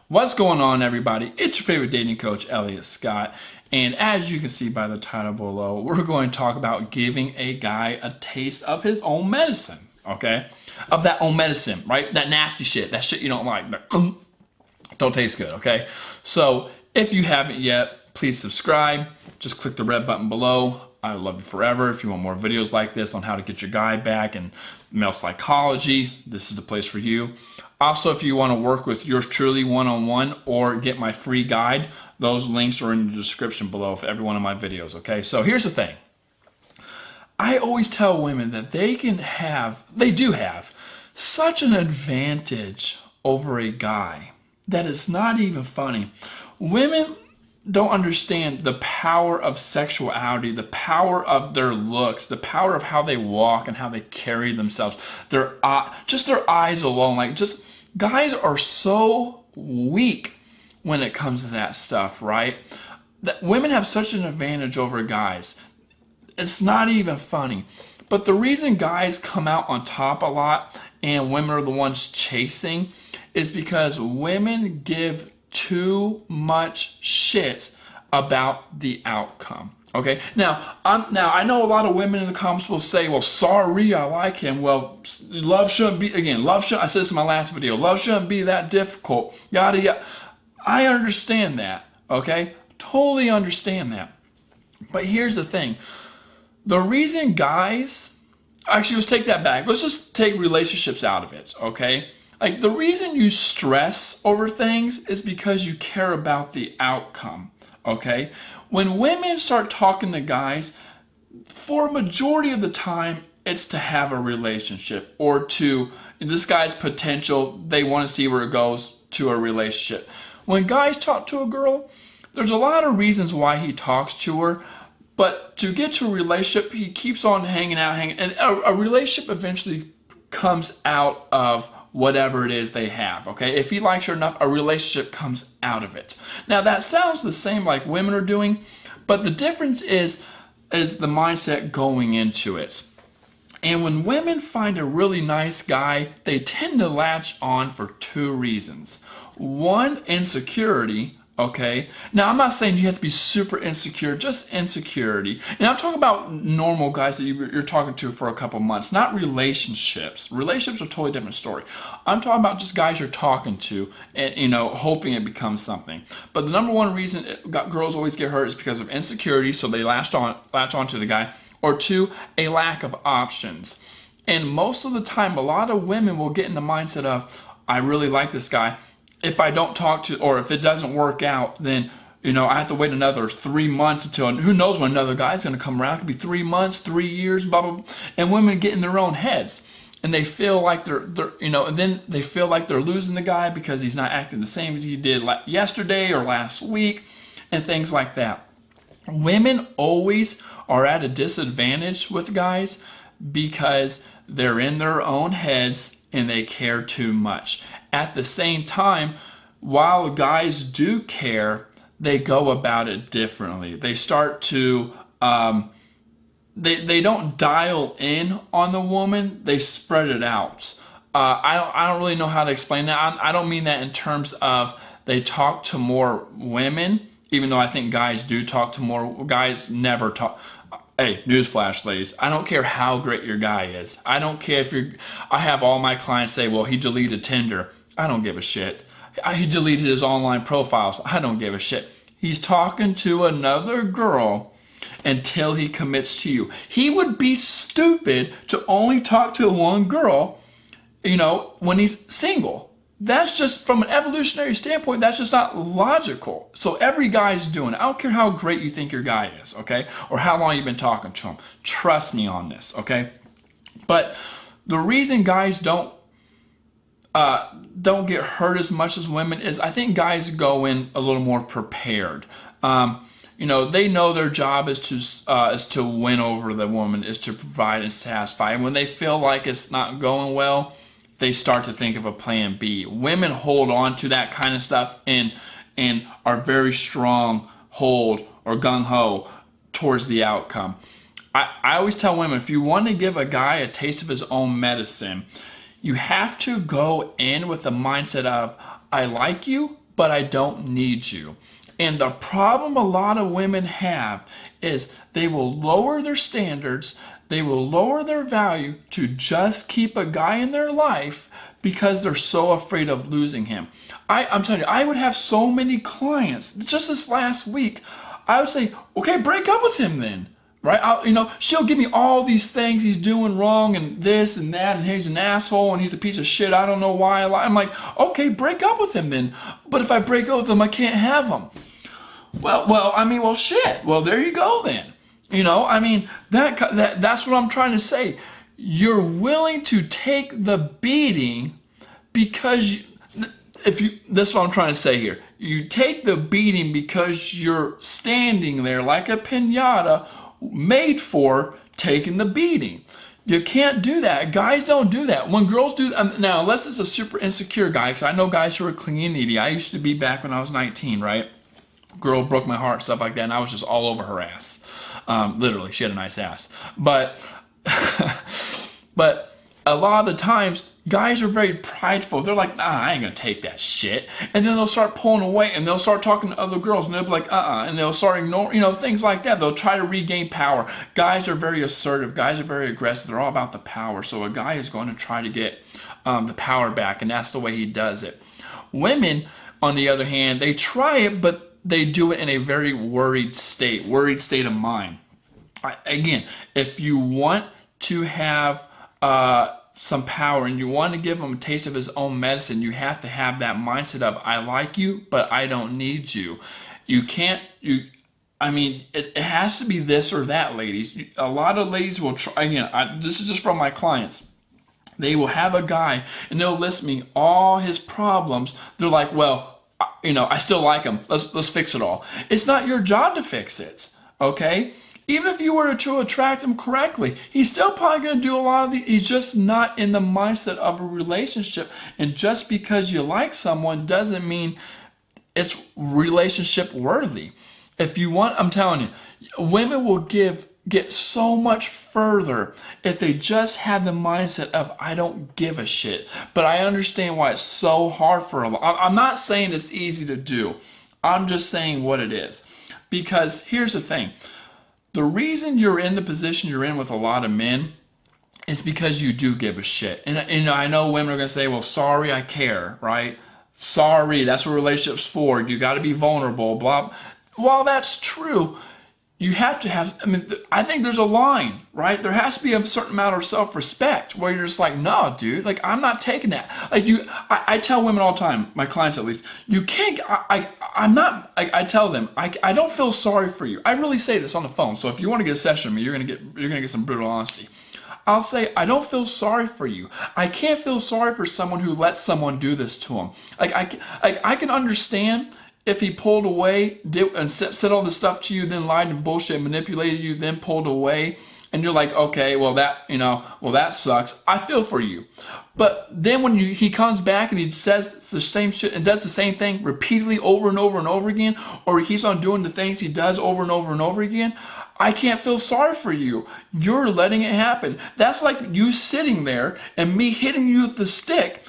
What's going on, everybody? It's your favorite dating coach, Elliot Scott. And as you can see by the title below, we're going to talk about giving a guy a taste of his own medicine, okay? Of that own medicine, right? That nasty shit, that shit you don't like, that don't taste good, okay? So if you haven't yet, please subscribe. Just click the red button below. I love you forever. If you want more videos like this on how to get your guy back and male psychology, this is the place for you. Also, if you want to work with yours truly one-on-one or get my free guide, those links are in the description below for every one of my videos, okay? So here's the thing. I always tell women that they do have such an advantage over a guy that it's not even funny. Women don't understand the power of sexuality, the power of their looks, the power of how they walk and how they carry themselves. Just their eyes alone, guys are so weak when it comes to that stuff, right? That women have such an advantage over guys. It's not even funny. But the reason guys come out on top a lot and women are the ones chasing is because women give too much shit about the outcome. Okay. Now I know a lot of women in the comments will say, "Well, sorry, I like him." Well, love shouldn't be. Again, love should. I said this in my last video. Love shouldn't be that difficult. Yada yada. I understand that. Okay, totally understand that. But here's the thing: the reason guys, actually, let's take that back. Let's just take relationships out of it. Okay. Like, the reason you stress over things is because you care about the outcome, okay? When women start talking to guys, for a majority of the time, it's to have a relationship or to this guy's potential. They want to see where it goes to a relationship. When guys talk to a girl, there's a lot of reasons why he talks to her, but to get to a relationship, he keeps on hanging out, and a relationship eventually comes out of whatever it is they have, okay? If he likes her enough, a relationship comes out of it. Now, that sounds the same like women are doing, but the difference is the mindset going into it. And when women find a really nice guy, they tend to latch on for two reasons. One, insecurity. Okay. Now, I'm not saying you have to be super insecure, just insecurity. And I'm talking about normal guys that you're talking to for a couple months, not relationships. Relationships are a totally different story. I'm talking about just guys you're talking to and, hoping it becomes something. But the number one reason girls always get hurt is because of insecurity, so they latch on to the guy, or two, a lack of options. And most of the time, a lot of women will get in the mindset of, I really like this guy. If I don't talk to, or if it doesn't work out, then, I have to wait another 3 months until, who knows when another guy's going to come around. It could be 3 months, 3 years, blah, blah, blah. And women get in their own heads. And they feel like they're and then they feel like they're losing the guy because he's not acting the same as he did yesterday or last week and things like that. Women always are at a disadvantage with guys because they're in their own heads and they care too much. At the same time, while guys do care, they go about it differently. They start to, they don't dial in on the woman, they spread it out. I don't really know how to explain that. I don't mean that in terms of they talk to more women, even though I think guys do talk to more. Guys never talk. Hey, newsflash, ladies. I don't care how great your guy is. I don't care if I have all my clients say, well, he deleted Tinder. I don't give a shit. He deleted his online profiles. I don't give a shit. He's talking to another girl until he commits to you. He would be stupid to only talk to one girl, when he's single. That's just, from an evolutionary standpoint, that's just not logical. So every guy's doing it. I don't care how great you think your guy is, okay? Or how long you've been talking to him. Trust me on this, okay? But the reason guys don't get hurt as much as women is, I think guys go in a little more prepared. They know their job is to win over the woman, is to provide and satisfy. And when they feel like it's not going well, they start to think of a plan B. Women hold on to that kind of stuff and are very strong hold or gung-ho towards the outcome. I always tell women, if you want to give a guy a taste of his own medicine, you have to go in with the mindset of, I like you, but I don't need you. And the problem a lot of women have is they will lower their standards, they will lower their value to just keep a guy in their life because they're so afraid of losing him. I'm telling you, I would have so many clients just this last week. I would say, okay, break up with him then. Right? She'll give me all these things he's doing wrong and this and that, and he's an asshole and he's a piece of shit. I don't know why. I'm like, okay, break up with him then. But if I break up with him, I can't have him. Well, shit. Well, there you go then. That's what I'm trying to say. You're willing to take the beating because that's what I'm trying to say here. You take the beating because you're standing there like a piñata made for taking the beating. You can't do that. Guys don't do that. When girls do, now unless it's a super insecure guy, because I know guys who are clingy and needy. I used to be back when I was 19, right? Girl broke my heart, stuff like that, and I was just all over her ass. Literally, she had a nice ass. But a lot of the times, guys are very prideful. They're like, nah, I ain't gonna take that shit. And then they'll start pulling away and they'll start talking to other girls and they'll be like, and they'll start ignoring, things like that. They'll try to regain power. Guys are very assertive. Guys are very aggressive. They're all about the power. So a guy is going to try to get the power back, and that's the way he does it. Women, on the other hand, they try it, but they do it in a very worried state of mind. Again, if you want to have some power and you want to give him a taste of his own medicine, you have to have that mindset of, I like you, but I don't need you. It has to be this or that, ladies. A lot of ladies will try, again, this is just from my clients. They will have a guy and they'll list me all his problems. They're like, well, I still like him. Let's fix it all. It's not your job to fix it, okay? Even if you were to attract him correctly, he's still probably going to do a lot of he's just not in the mindset of a relationship. And just because you like someone doesn't mean it's relationship worthy. If you want, I'm telling you, women will get so much further if they just have the mindset of, I don't give a shit. But I understand why it's so hard for a lot. I'm not saying it's easy to do. I'm just saying what it is. Because here's the thing. The reason you're in the position you're in with a lot of men is because you do give a shit. And I know women are going to say, well, sorry, I care, right? Sorry, that's what relationship's for. You got to be vulnerable, blah. While that's true, you have to have, I think there's a line, right? There has to be a certain amount of self-respect where you're just like, no, dude, like, I'm not taking that. Like, I tell women all the time, my clients at least, you can't, I tell them, I don't feel sorry for you. I really say this on the phone. So if you want to get a session with me, you're gonna get some brutal honesty. I'll say, I don't feel sorry for you. I can't feel sorry for someone who lets someone do this to him. I can understand if he pulled away and said all this stuff to you, then lied and bullshit, manipulated you, then pulled away, and you're like, okay, well that sucks. I feel for you. But then when he comes back and he says the same shit and does the same thing repeatedly over and over and over again, or he keeps on doing the things he does over and over and over again, I can't feel sorry for you. You're letting it happen. That's like you sitting there and me hitting you with the stick.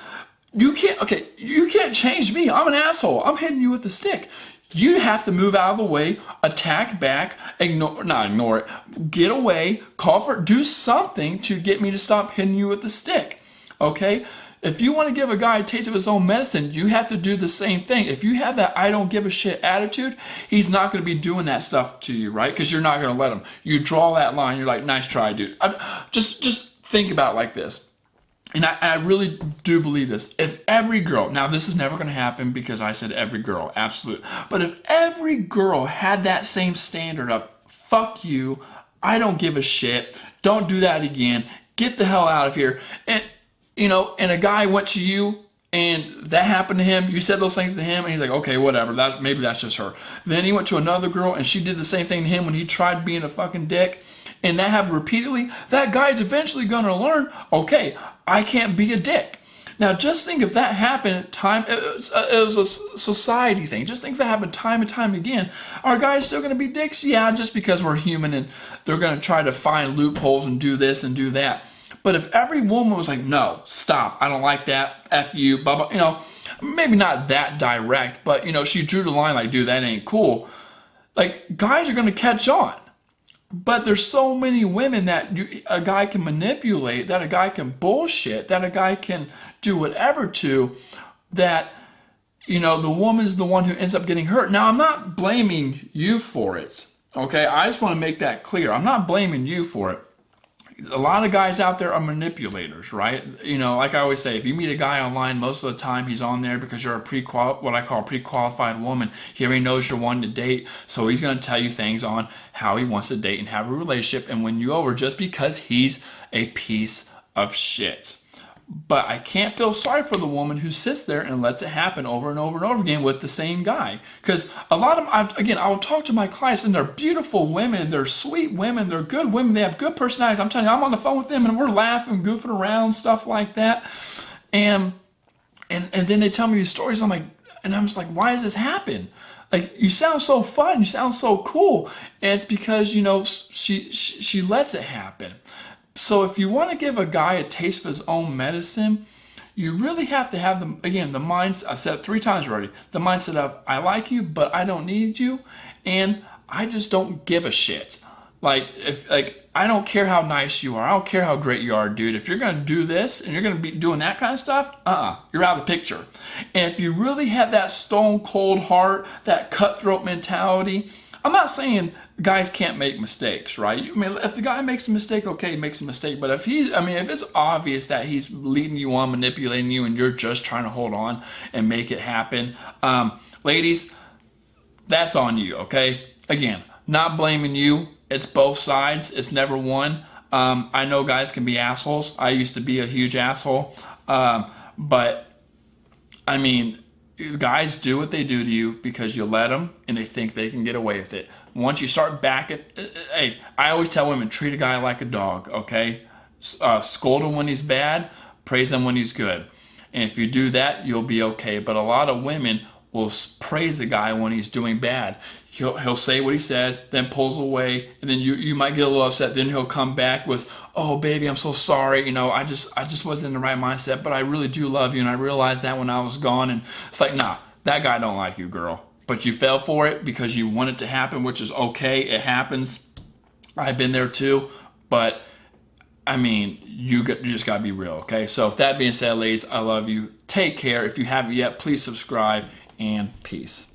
You can't change me. I'm an asshole. I'm hitting you with the stick. You have to move out of the way, attack back, not ignore it, get away, call for it, do something to get me to stop hitting you with the stick. Okay? If you want to give a guy a taste of his own medicine, you have to do the same thing. If you have that I don't give a shit attitude, he's not going to be doing that stuff to you, right? Because you're not going to let him. You draw that line. You're like, nice try, dude. Just think about it like this. And I really do believe this. If every girl, now this is never going to happen because I said every girl, absolute. But if every girl had that same standard of, fuck you, I don't give a shit, don't do that again, get the hell out of here. And, and a guy went to you and that happened to him, you said those things to him, and he's like, okay, whatever, maybe that's just her. Then he went to another girl and she did the same thing to him when he tried being a fucking dick. And that happened repeatedly, that guy's eventually going to learn, okay, I can't be a dick. Now, just think if that happened it was a society thing. Just think if that happened time and time again. Are guys still going to be dicks? Yeah, just because we're human and they're going to try to find loopholes and do this and do that. But if every woman was like, no, stop, I don't like that, F you, blah, blah, maybe not that direct, but, she drew the line like, dude, that ain't cool. Like, guys are going to catch on. But there's so many women that a guy can manipulate, that a guy can bullshit, that a guy can do whatever to, that, the woman's the one who ends up getting hurt. Now, I'm not blaming you for it, okay? I just want to make that clear. I'm not blaming you for it. A lot of guys out there are manipulators, right? Like I always say, if you meet a guy online, most of the time he's on there because you're what I call a pre-qualified woman. He already knows you're one to date, so he's going to tell you things on how he wants to date and have a relationship and win you over just because he's a piece of shit. But I can't feel sorry for the woman who sits there and lets it happen over and over and over again with the same guy. Because a lot of them, I will talk to my clients and they're beautiful women, they're sweet women, they're good women, they have good personalities. I'm telling you, I'm on the phone with them and we're laughing, goofing around, stuff like that. And then they tell me these stories. I'm just like, why does this happen? Like, you sound so fun, you sound so cool. And it's because, she lets it happen. So if you want to give a guy a taste of his own medicine, you really have to have the mindset, I said it 3 times already, the mindset of, I like you, but I don't need you, and I just don't give a shit. I don't care how nice you are, I don't care how great you are, dude. If you're going to do this, and you're going to be doing that kind of stuff, you're out of the picture. And if you really have that stone cold heart, that cutthroat mentality, I'm not saying guys can't make mistakes, right? If the guy makes a mistake, okay, he makes a mistake. But if it's obvious that he's leading you on, manipulating you, and you're just trying to hold on and make it happen, ladies, that's on you, okay? Again, not blaming you. It's both sides. It's never one. I know guys can be assholes. I used to be a huge asshole. But guys do what they do to you because you let them and they think they can get away with it. Once you start backing, hey, I always tell women, treat a guy like a dog, okay? Scold him when he's bad, praise him when he's good. And if you do that, you'll be okay. But a lot of women will praise the guy when he's doing bad. He'll say what he says, then pulls away, and then you might get a little upset. Then he'll come back with, "Oh, baby, I'm so sorry. I just wasn't in the right mindset, but I really do love you, and I realized that when I was gone." And it's like, nah, that guy don't like you, girl. But you fell for it because you want it to happen, which is okay. It happens. I've been there too. But you just gotta be real, okay? So with that being said, ladies, I love you. Take care. If you haven't yet, please subscribe, and peace.